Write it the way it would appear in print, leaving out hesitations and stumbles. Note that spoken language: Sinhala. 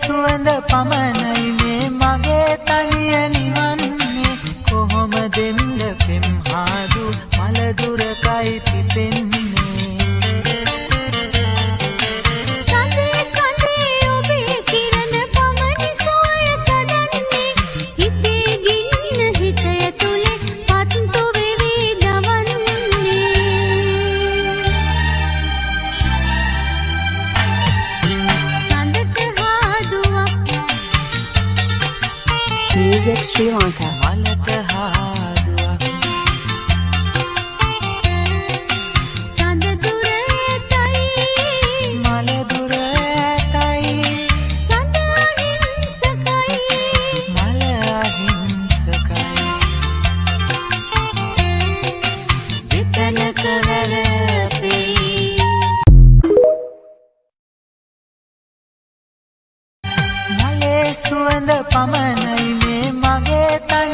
සුවඳ පමණයි මේ මගේ තනිය නිවන්නේ කොහොම දෙම්ද පෙම්හාදු මලදුරකයි පිපෙන්නේ සඳේ සඳේ ඔබේ කිරණ පමණි සෝය සදන්නේ හිතේ ගින්න හිත ඇතුලේ පත්තු වෙවි දවන්නේ සඳට හාදුවක් Music Sri Lanka. මලට හාදුවක් සඳ දුර ඇතයි මල දුර ඇතයි සඳ අහිංසකයි මල අහිංසකයි දෙතනක වැළපෙයි මලේ සුවඳ පමණයි මේ මගේ තනි